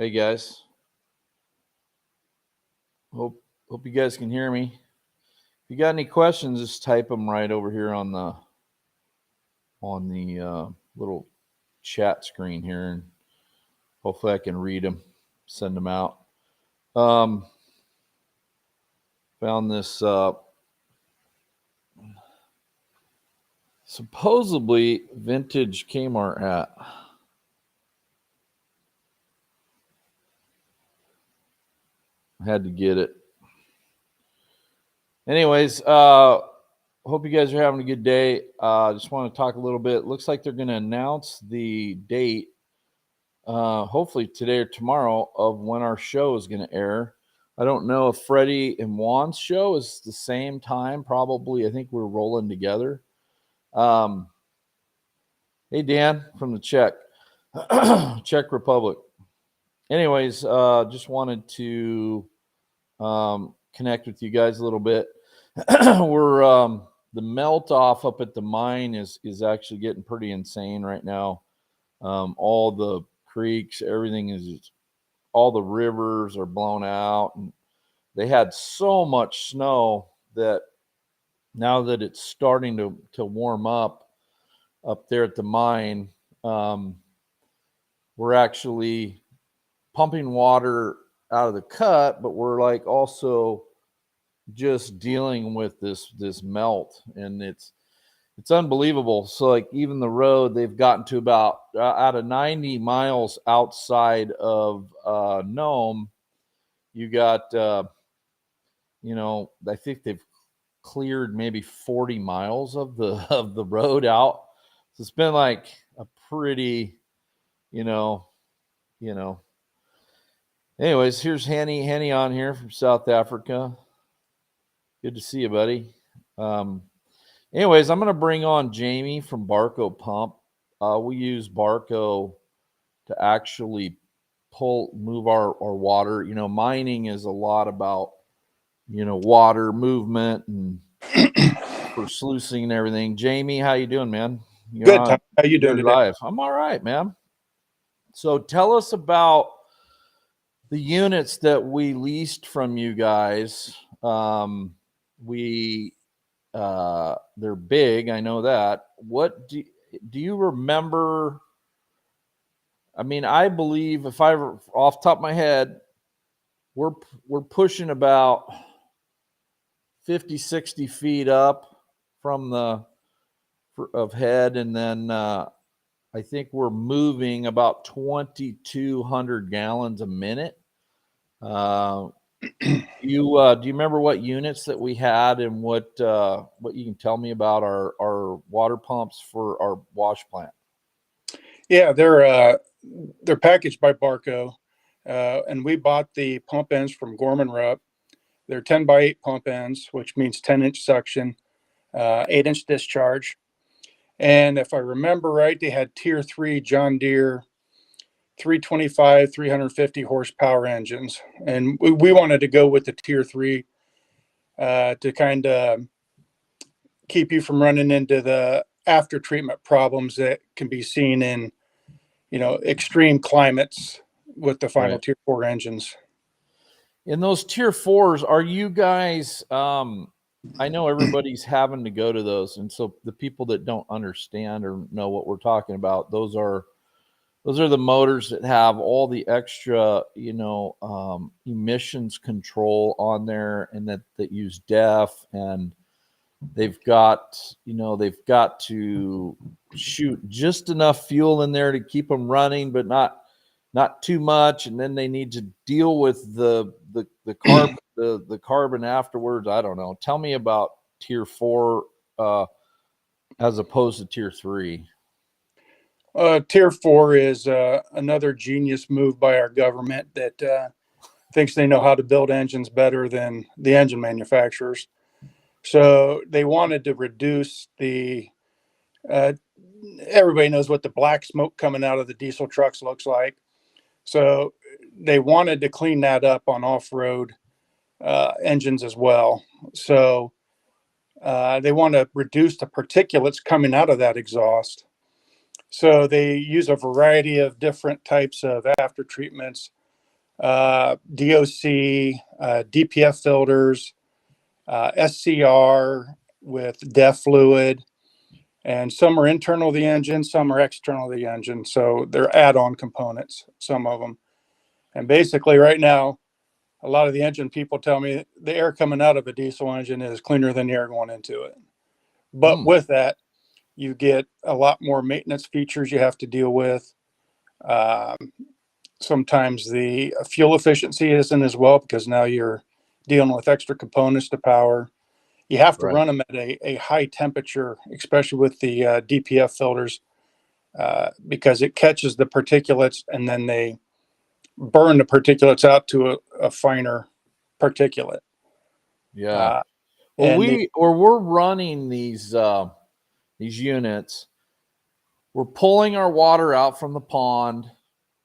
Hey guys. Hope you guys can hear me. If you got any questions, just type them right over here on the little chat screen here, and hopefully I can read them, send them out. Found this supposedly vintage Kmart hat. I had to get it. Anyways, hope you guys are having a good day. Just want to talk a little bit. Looks like they're going to announce the date, hopefully today or tomorrow, of when our show is going to air. I don't know if Freddie and Juan's show is the same time. Probably. I think we're rolling together. Hey, Dan from the Czech Republic. Anyways, just wanted to connect with you guys a little bit. We're the melt off up at the mine is actually getting pretty insane right now. All the creeks, everything is, all the rivers are blown out, and they had so much snow that now that it's starting to warm up there at the mine, we're actually pumping water out of the cut, but we're like also just dealing with this melt, and it's unbelievable. So like even the road, they've gotten to about out of 90 miles outside of Nome, you got I think they've cleared maybe 40 miles of the road out. So it's been like a pretty, anyways, here's Henny on here from South Africa. Good to see you, buddy. Anyways, I'm going to bring on Jamie from Barco Pump. We use Barco to actually move our water. Mining is a lot about, water movement and for sluicing and everything. Jamie, how you doing, man? Good. How you doing today? Live. I'm all right, man. So tell us about the units that we leased from you guys. They're big, I know that. What do you remember? I mean, I believe if I off the top of my head, we're pushing about 50, 60 feet up from of head, and then I think we're moving about 2,200 gallons a minute. Do you remember what units that we had, and what you can tell me about our water pumps for our wash plant? Yeah, they're packaged by Barco, and we bought the pump ends from Gorman Rupp. They're 10x8 pump ends, which means 10-inch suction, 8-inch discharge. And if I remember right, they had Tier 3 John Deere 325, 350 horsepower engines. And we wanted to go with the Tier 3 to kind of keep you from running into the after treatment problems that can be seen in, extreme climates with the final Tier 4 engines. In those Tier 4s, are you guys, I know everybody's having to go to those, and so the people that don't understand or know what we're talking about, those are the motors that have all the extra, emissions control on there, and that use DEF, and they've got to shoot just enough fuel in there to keep them running, but not too much, and then they need to deal with the carbon afterwards. I don't know. Tell me about Tier 4 as opposed to Tier 3. Tier 4 is another genius move by our government that thinks they know how to build engines better than the engine manufacturers. So they wanted to reduce everybody knows what the black smoke coming out of the diesel trucks looks like. So they wanted to clean that up on off-road engines as well. So they want to reduce the particulates coming out of that exhaust. So they use a variety of different types of after treatments DOC, DPF filters, SCR with DEF fluid, and some are internal to the engine, some are external to the engine. So they're add-on components, some of them. And basically right now, a lot of the engine people tell me the air coming out of a diesel engine is cleaner than the air going into it. But with that, you get a lot more maintenance features you have to deal with. Sometimes the fuel efficiency isn't as well because now you're dealing with extra components to power. You have to run them at a high temperature, especially with the DPF filters, because it catches the particulates and then they burn the particulates out to a finer particulate. Yeah. Well, we're running these units. We're pulling our water out from the pond.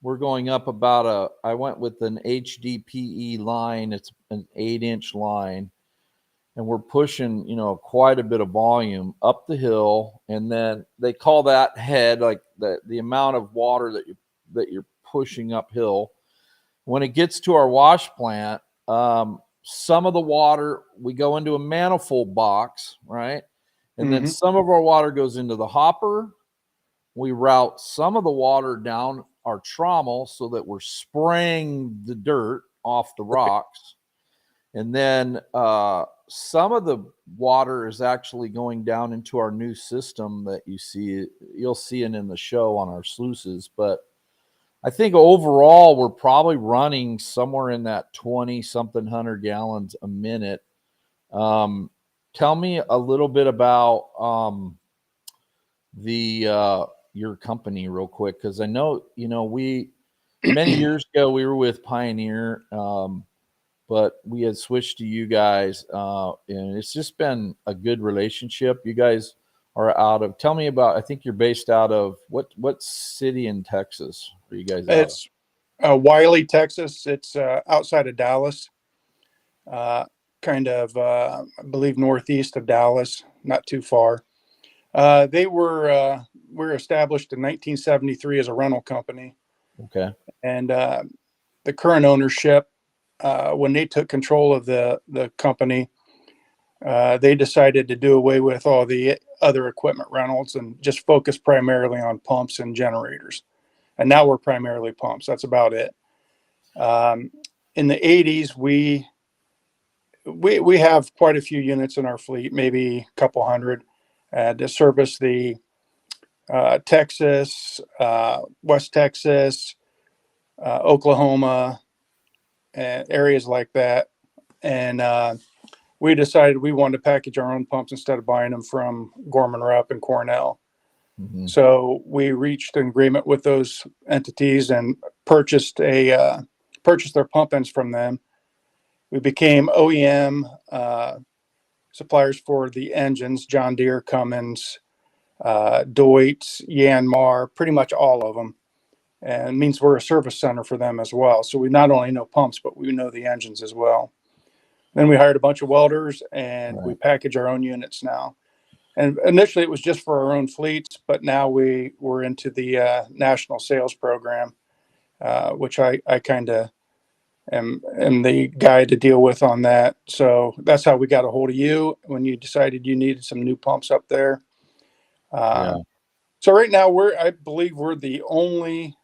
We're going up about I went with an HDPE line. It's an 8-inch line. And we're pushing, quite a bit of volume up the hill. And then they call that head, like the amount of water that you're pushing uphill. When it gets to our wash plant, some of the water, we go into a manifold box, right? And then some of our water goes into the hopper. We route some of the water down our trommel so that we're spraying the dirt off the rocks. And then some of the water is actually going down into our new system that you'll see it in the show on our sluices. But I think overall, we're probably running somewhere in that 20-something 100 gallons a minute. Tell me a little bit about your company real quick, because I know, many years ago we were with Pioneer, but we had switched to you guys, and it's just been a good relationship. You guys are tell me about, I think you're based out of what city in Texas are you guys out it's Wiley, Texas. It's outside of Dallas, kind of, I believe, northeast of Dallas, not too far. They were established in 1973 as a rental company. Okay. And the current ownership, when they took control of the company, they decided to do away with all the other equipment rentals and just focus primarily on pumps and generators. And now we're primarily pumps. That's about it. In the 80s, we have quite a few units in our fleet, maybe a couple hundred, to service the Texas, West Texas, Oklahoma, and areas like that. And we decided we wanted to package our own pumps instead of buying them from Gorman-Rupp and Cornell. So we reached an agreement with those entities and purchased their pump ends from them. We became OEM suppliers for the engines: John Deere, Cummins, Deutz, Yanmar, pretty much all of them. And it means we're a service center for them as well. So we not only know pumps, but we know the engines as well. Then we hired a bunch of welders, and we package our own units now. And initially it was just for our own fleets, but now we're into the national sales program, which I kind of am the guy to deal with on that. So that's how we got a hold of you when you decided you needed some new pumps up there. So right now I believe we're the only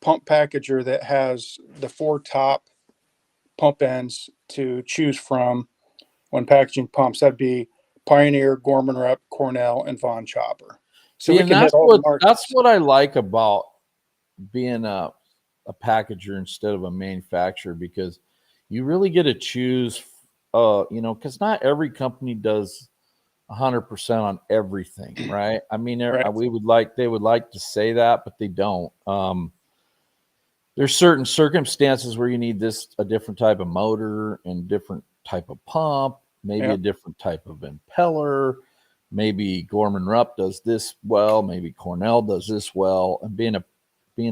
pump packager that has the 4 top pump ends to choose from when packaging pumps. That'd be Pioneer, Gorman-Rupp, Cornell, and Von Chopper. So we can hit all the markets. That's what I like about being a packager instead of a manufacturer, because you really get to choose, because not every company does 100% on everything, right? I mean, they would like to say that, but they don't. There's certain circumstances where you need a different type of motor and different type of pump, maybe a different type of impeller. Maybe Gorman-Rupp does this well, maybe Cornell does this well. And being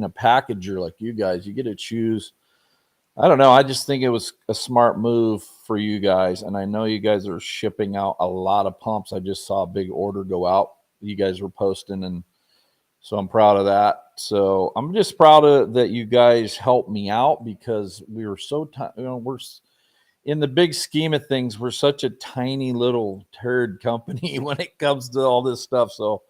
a packager like you guys, you get to choose. I don't know. I just think it was a smart move for you guys. And I know you guys are shipping out a lot of pumps. I just saw a big order go out. You guys were posting, and so I'm proud of that. So I'm just proud of that you guys helped me out because we were so we're in the big scheme of things, we're such a tiny little turd company when it comes to all this stuff. So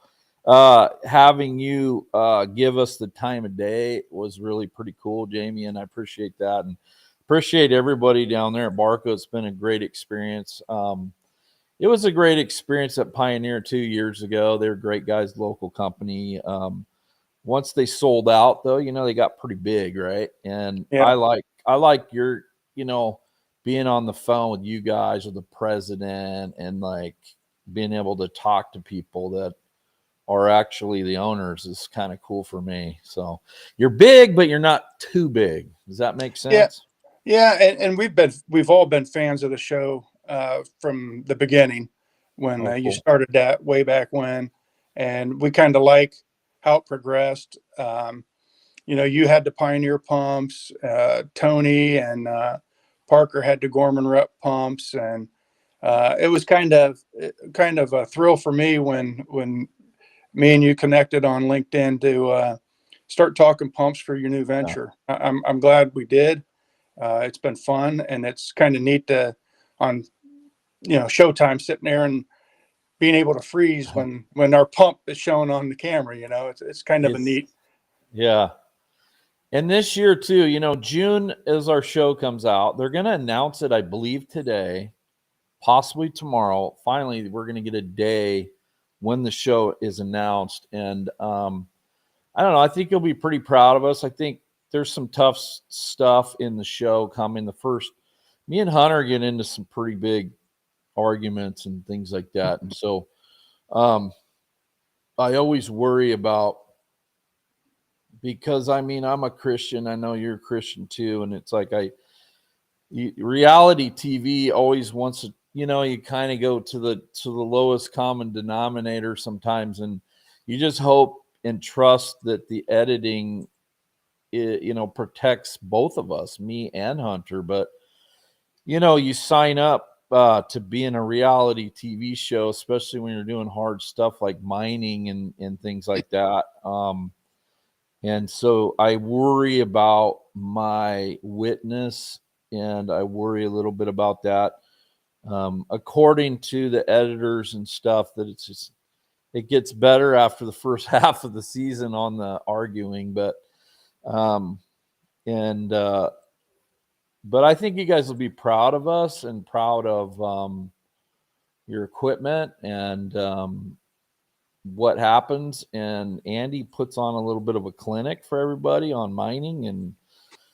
having you give us the time of day was really pretty cool, Jamie, and I appreciate that, and appreciate everybody down there at Barco. It's been a great experience. It was a great experience at Pioneer 2 years ago. They were great guys, local company. Once they sold out, though, they got pretty big, right? And Yeah. I like your, being on the phone with you guys or the president and like being able to talk to people that are actually the owners is kind of cool for me. So you're big, but you're not too big. Does that make Yeah. sense? Yeah. And we've all been fans of the show from the beginning when Oh, you cool. started that way back when. And we kind of like how it progressed. You had the Pioneer pumps, Tony and Parker had the Gorman Rupp pumps. And it was kind of a thrill for me when me and you connected on LinkedIn to start talking pumps for your new Yeah. venture. I'm glad we did. It's been fun, and it's kind of neat to on Showtime sitting there and being able to freeze when our pump is shown on the camera. It's kind of a It's neat. yeah. And this year too, June as our show comes out, they're going to announce it, I believe, today, possibly tomorrow. Finally, we're going to get a day when the show is announced, and I don't know. I think you'll be pretty proud of us. I think there's some tough stuff in the show coming. Me and Hunter get into some pretty big arguments and things like that, and so um, I always worry about, because I'm a Christian. I know you're a Christian too, and it's like reality TV always wants to, you kind of go to the lowest common denominator sometimes, and you just hope and trust that the editing, protects both of us, me and Hunter. But you sign up to be in a reality TV show, especially when you're doing hard stuff like mining and things like that. And so I worry about my witness, and I worry a little bit about that. According to the editors and stuff, that it gets better after the first half of the season on the arguing, um, and but I think you guys will be proud of us and proud of your equipment and what happens. And Andy puts on a little bit of a clinic for everybody on mining, and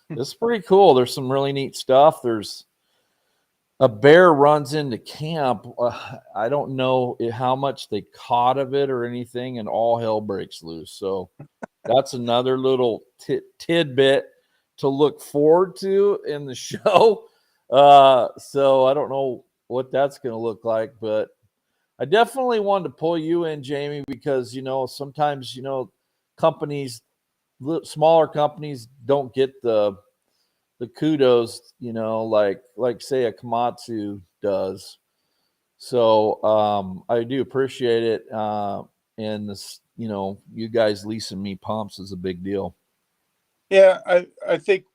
it's pretty cool. There's some really neat stuff. There's a bear runs into camp. I don't know how much they caught of it or anything, and all hell breaks loose. So that's another little tidbit to look forward to in the show. So I don't know what that's going to look like, but I definitely wanted to pull you in, Jamie, because sometimes companies, smaller companies, don't get the kudos, like say a Komatsu does. So I do appreciate it. And this, you guys leasing me pumps is a big deal. Yeah, I think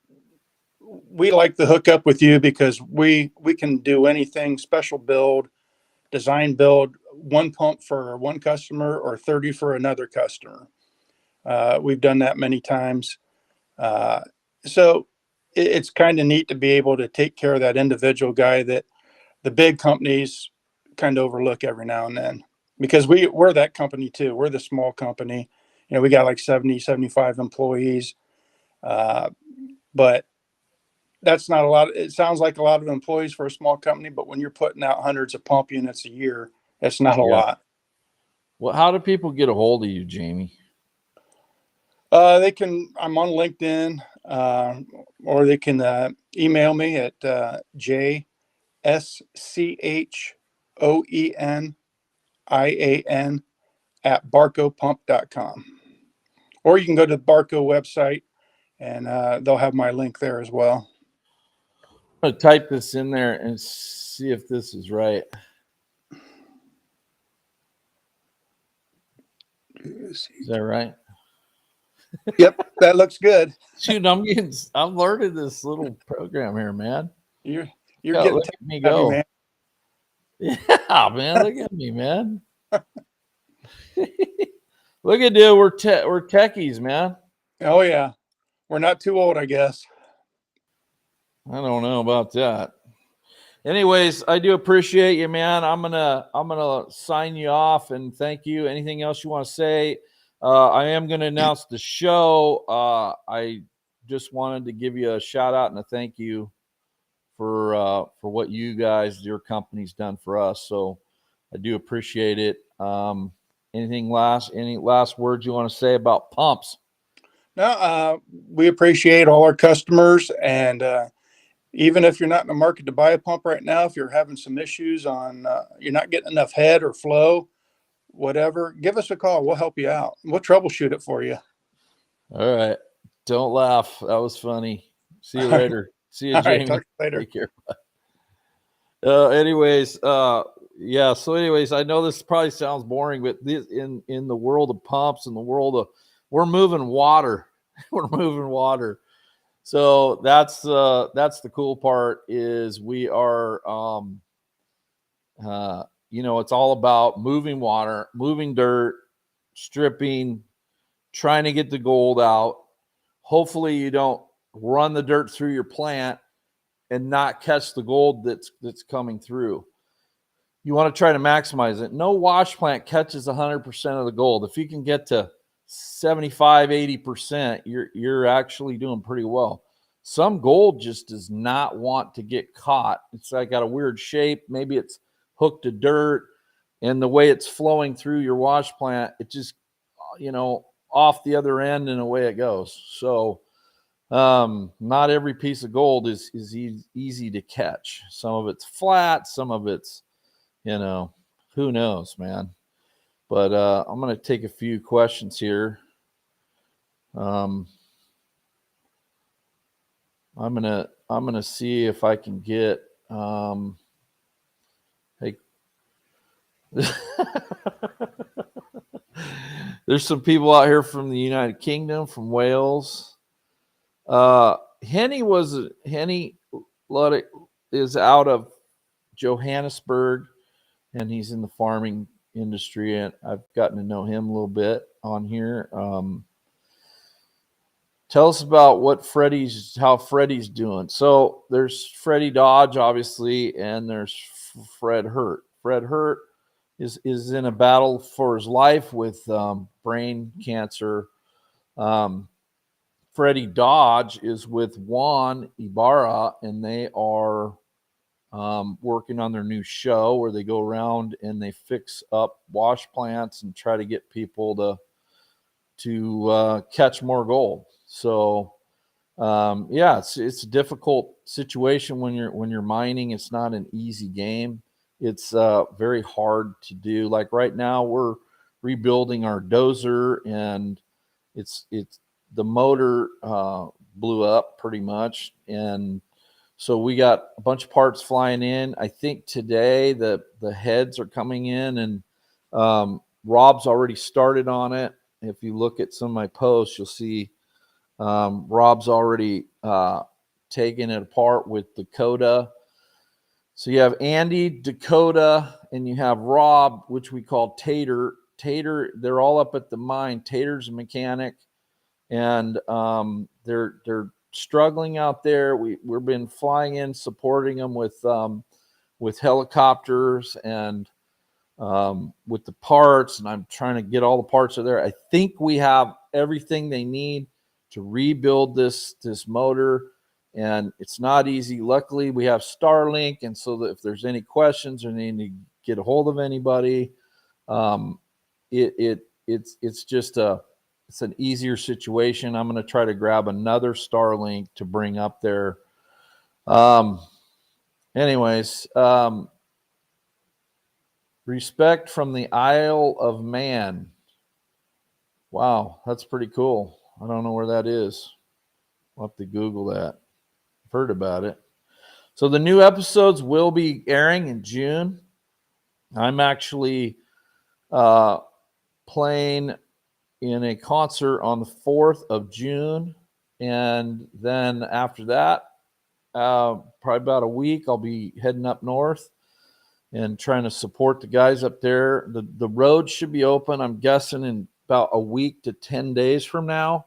we like to hook up with you because we can do anything special build, design build, one pump for one customer or 30 for another customer. We've done that many times. Uh, so it's kind of neat to be able to take care of that individual guy that the big companies kind of overlook every now and then, because we're that company too. We're the small company. We got like 70, 75 employees. But that's not a lot. It sounds like a lot of employees for a small company, but when you're putting out hundreds of pump units a year, that's not a Yeah. lot. Well, how do people get a hold of you, Jamie? I'm on LinkedIn, or they can email me at JSCHOENIAN@barcopump.com. Or you can go to the Barco website, and they'll have my link there as well. I'm going to type this in there and see if this is right. Is that right? Yep, that looks good. Shoot, I'm learning this little program here, man. You're Look, you're getting look tech at me savvy, go. man. Yeah, man. Look at me, man. Look at dude. We're techies, man. Oh yeah, we're not too old, I guess. I don't know about that. Anyways, I do appreciate you, man. I'm gonna sign you off and thank you. Anything else you want to say? I am gonna announce the show. I just wanted to give you a shout out and a thank you for what you guys, your company's done for us. So I do appreciate it. Any last words you want to say about pumps? No, we appreciate all our customers, and even if you're not in the market to buy a pump right now, if you're having some issues on you're not getting enough head or flow, whatever, give us a call. We'll help you out. We'll troubleshoot it for you. All right. Don't laugh. That was funny. See you All right, later. See you, all right, talk Jamie. to you later. Take care. Anyways, yeah. So, anyways, I know this probably sounds boring, but this, in the world of pumps, in the world of we're moving water, we're moving water. So that's the cool part is we are, it's all about moving water, moving dirt, stripping, trying to get the gold out. Hopefully, you don't run the dirt through your plant and not catch the gold that's coming through. You want to try to maximize it. No wash plant catches 100% of the gold. If you can get to 75, 80%, you're actually doing pretty well. Some gold just does not want to get caught. It's like got a weird shape. Maybe it's hooked to dirt, and the way it's flowing through your wash plant, it just, off the other end and away it goes. So not every piece of gold is easy to catch. Some of it's flat, some of it's, who knows, man. But I'm going to take a few questions here. I'm gonna see if I can get. Hey, there's some people out here from the United Kingdom, from Wales. Henny Luddick is out of Johannesburg, and he's in the farming industry, and I've gotten to know him a little bit on here. Tell us about how Freddie's doing. So there's Freddie Dodge, obviously, and there's Fred Hurt. Fred Hurt is in a battle for his life with brain cancer. Freddie Dodge is with Juan Ibarra, and they are working on their new show where they go around and they fix up wash plants and try to get people to catch more gold. So yeah, it's a difficult situation when you're mining. It's not an easy game. It's very hard to do. Like right now, we're rebuilding our dozer, and it's the motor blew up pretty much, and so we got a bunch of parts flying in. I think today the heads are coming in, and Rob's already started on it. If you look at some of my posts, you'll see Rob's already taken it apart with Dakota. So you have Andy, Dakota, and you have Rob, which we call Tater. Tater, they're all up at the mine. Tater's a mechanic, and they're struggling out there. We've been flying in, supporting them with helicopters and with the parts, and I'm trying to get all the parts are there. I think we have everything they need to rebuild this motor, and it's not easy. Luckily, we have Starlink, and so that if there's any questions or they need to get a hold of anybody, it's just it's an easier situation. I'm going to try to grab another Starlink to bring up there. Anyways, respect from the Isle of Man. Wow, that's pretty cool. I don't know where that is. I'll have to Google that. I've heard about it. So the new episodes will be airing in June. I'm actually playing in a concert on the 4th of June. And then after that, probably about a week, I'll be heading up north and trying to support the guys up there. The road should be open, I'm guessing, in about a week to 10 days from now.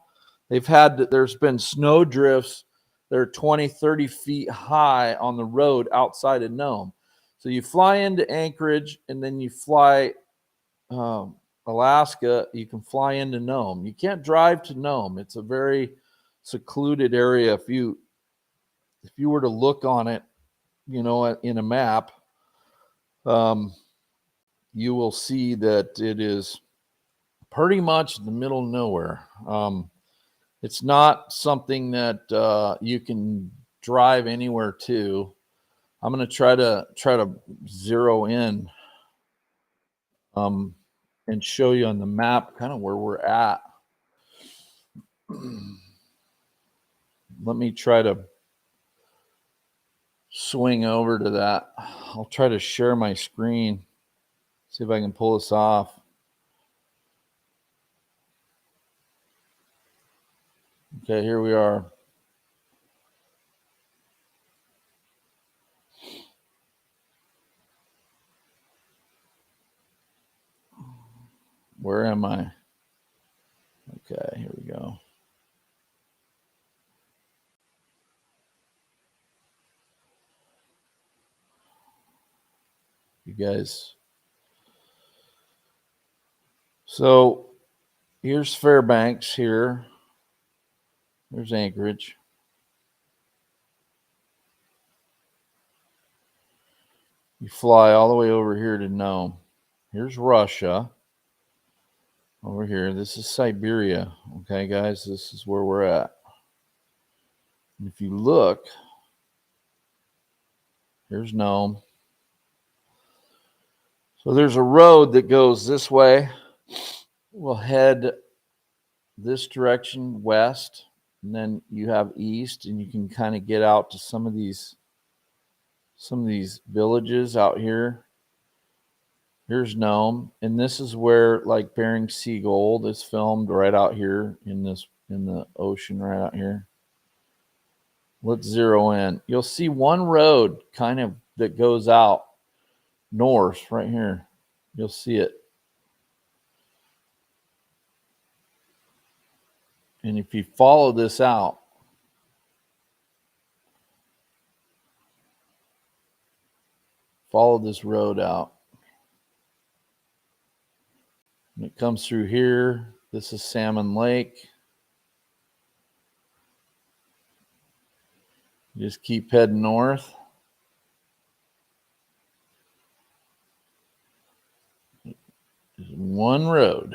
There's been snow drifts that are 20, 30 feet high on the road outside of Nome. So you fly into Anchorage and then you fly Alaska, you can fly into Nome. You can't drive to Nome. It's a very secluded area. If you were to look on it, in a map, you will see that it is pretty much in the middle of nowhere. It's not something that you can drive anywhere to. I'm going to try to zero in and show you on the map kind of where we're at. Let me try to swing over to that. I'll try to share my screen, see if I can pull this off. Okay, here we are. Where am I? Okay, here we go. You guys. So here's Fairbanks here. There's Anchorage. You fly all the way over here to Nome. Here's Russia. Over here, this is Siberia. Okay, guys, this is where we're at. And if you look, here's Nome. So there's a road that goes this way. We'll head this direction west, and then you have east, and you can kind of get out to some of these villages out here. Here's Nome, and this is where like Bering Sea Gold is filmed, right out here in the ocean right out here. Let's zero in. You'll see one road kind of that goes out north right here. You'll see it. And if you follow this out, follow this road out. And it comes through here. This is Salmon Lake. Just keep heading north. There's one road.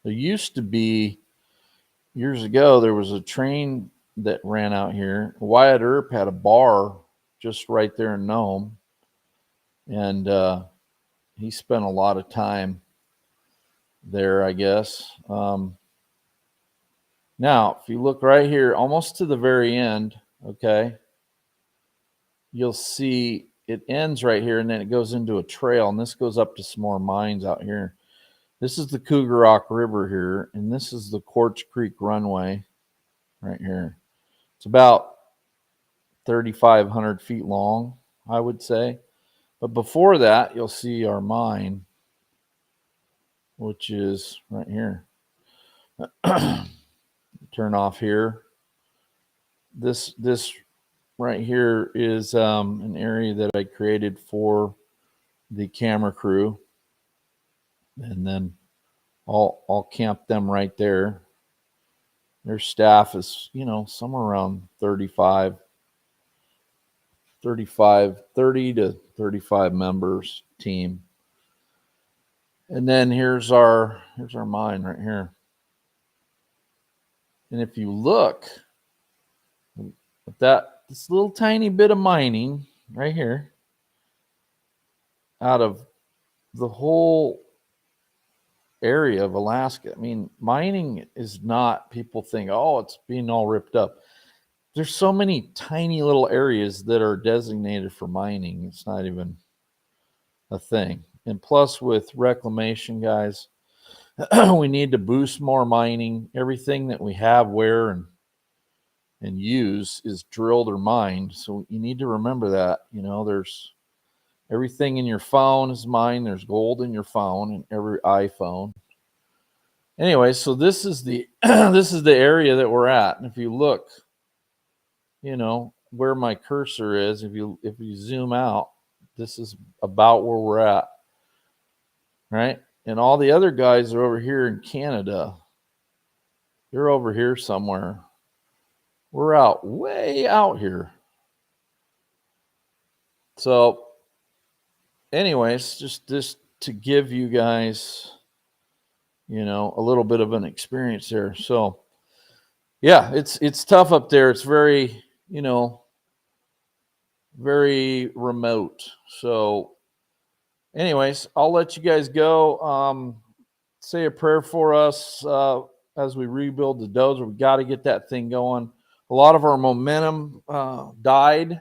There used to be, years ago, there was a train that ran out here. Wyatt Earp had a bar just right there in Nome. And he spent a lot of time there, I guess. Now, if you look right here, almost to the very end, okay, you'll see it ends right here, and then it goes into a trail, and this goes up to some more mines out here. This is the Cougar Rock River here, and this is the Quartz Creek Runway right here. It's about 3,500 feet long, I would say. But before that, you'll see our mine, which is right here. Turn off here. This right here is an area that I created for the camera crew, and then I'll camp them right there. Their staff is, somewhere around 30 to 35 members team. And then here's our mine right here. And if you look at this little tiny bit of mining right here, out of the whole area of Alaska, I mean, mining is not, people think, oh, it's being all ripped up. There's so many tiny little areas that are designated for mining. It's not even a thing. And plus with reclamation, guys, We need to boost more mining. Everything that we have, wear, and use is drilled or mined. So you need to remember that. There's everything in your phone is mined. There's gold in your phone and every iPhone. Anyway, so this is the this is the area that we're at. And if you look, where my cursor is, if you zoom out, this is about where we're at. Right? And all the other guys are over here in Canada. They're over here somewhere. We're out way out here. So anyways, just to give you guys, a little bit of an experience there. So yeah, it's tough up there. It's very, very remote. So anyways, I'll let you guys go. Say a prayer for us as we rebuild the dozer. We got to get that thing going. A lot of our momentum died.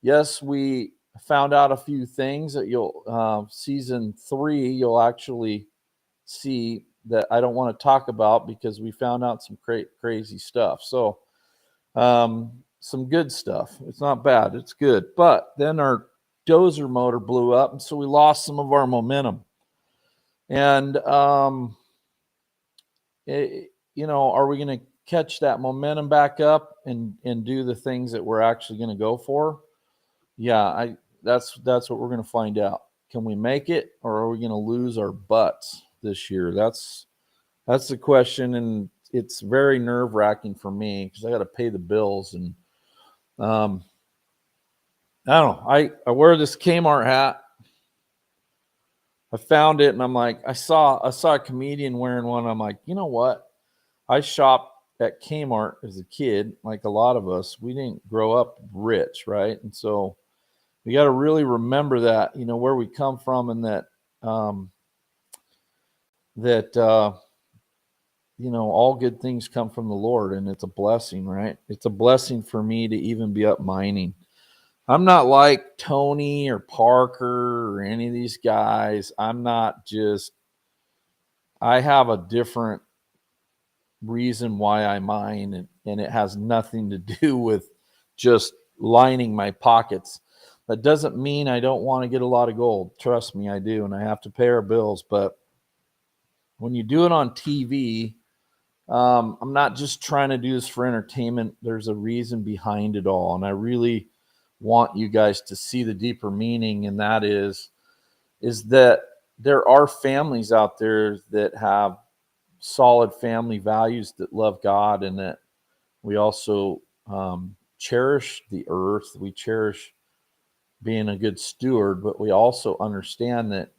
Yes, we found out a few things that you'll season 3 you'll actually see that I don't want to talk about because we found out some crazy stuff. So some good stuff. It's not bad. It's good. But then our dozer motor blew up, and so we lost some of our momentum. And are we going to catch that momentum back up and do the things that we're actually going to go for? Yeah, that's what we're going to find out. Can we make it, or are we going to lose our butts this year? That's the question, and it's very nerve-wracking for me because I got to pay the bills. And I don't know. I wear this Kmart hat. I found it, and I'm like, I saw a comedian wearing one. I'm like, you know what? I shopped at Kmart as a kid, like a lot of us. We didn't grow up rich, right? And so we got to really remember that, where we come from, and that all good things come from the Lord, and it's a blessing, right? It's a blessing for me to even be up mining. I'm not like Tony or Parker or any of these guys. I have a different reason why I mine, and it has nothing to do with just lining my pockets. That doesn't mean I don't want to get a lot of gold. Trust me, I do, and I have to pay our bills. But when you do it on TV, I'm not just trying to do this for entertainment. There's a reason behind it all, and I really want you guys to see the deeper meaning, and that is that there are families out there that have solid family values, that love God, and that we also cherish the earth. We cherish being a good steward, but we also understand that,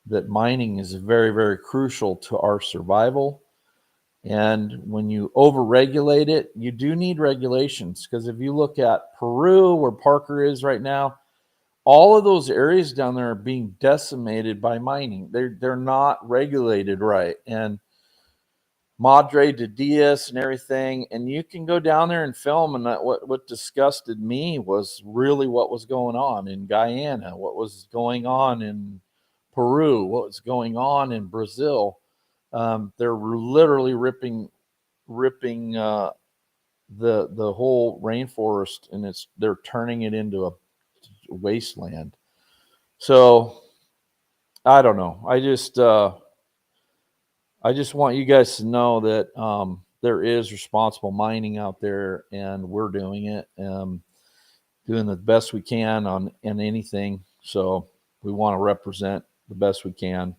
that mining is very, very crucial to our survival. And when you overregulate it, you do need regulations, because if you look at Peru, where Parker is right now, all of those areas down there are being decimated by mining. They're not regulated right. And Madre de Dios and everything. And you can go down there and film. And what disgusted me was really what was going on in Guyana, what was going on in Peru, what was going on in Brazil. They're literally ripping the whole rainforest, and they're turning it into a wasteland. So I don't know. I just want you guys to know that there is responsible mining out there, and we're doing it, doing the best we can on anything. So we want to represent the best we can.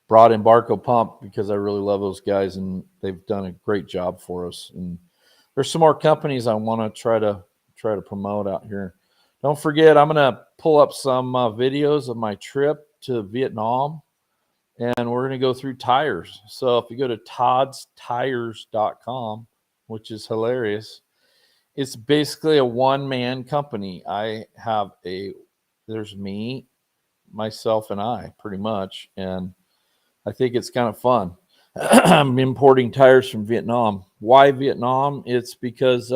Brought in Barco Pump because I really love those guys, and they've done a great job for us. And there's some more companies I want to try to promote out here. Don't forget, I'm going to pull up some videos of my trip to Vietnam, and we're going to go through tires. So if you go to toddstires.com, which is hilarious, it's basically a one-man company. There's me, myself, and I, pretty much, and I think it's kind of fun. I'm importing tires from Vietnam. Why Vietnam? It's because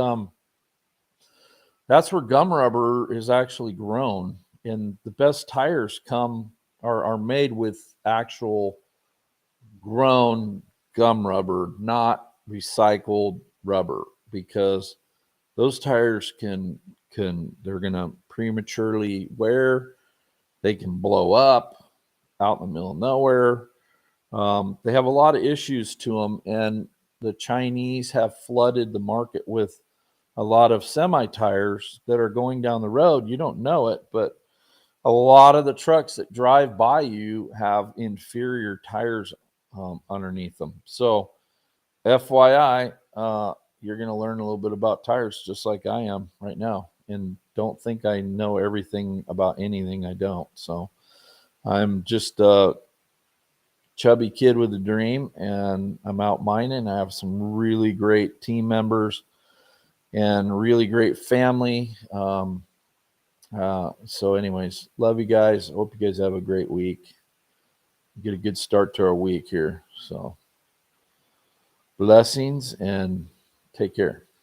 that's where gum rubber is actually grown, and the best tires come are made with actual grown gum rubber, not recycled rubber, because those tires they're gonna prematurely wear. They can blow up out in the middle of nowhere. They have a lot of issues to them, and the Chinese have flooded the market with a lot of semi tires that are going down the road. You don't know it, but a lot of the trucks that drive by you have inferior tires underneath them. So, FYI, you're going to learn a little bit about tires just like I am right now. And don't think I know everything about anything. I don't. So, I'm just a chubby kid with a dream, and I'm out mining. I have some really great team members and really great family. So anyways, love you guys. Hope you guys have a great week. Get a good start to our week here. So blessings and take care.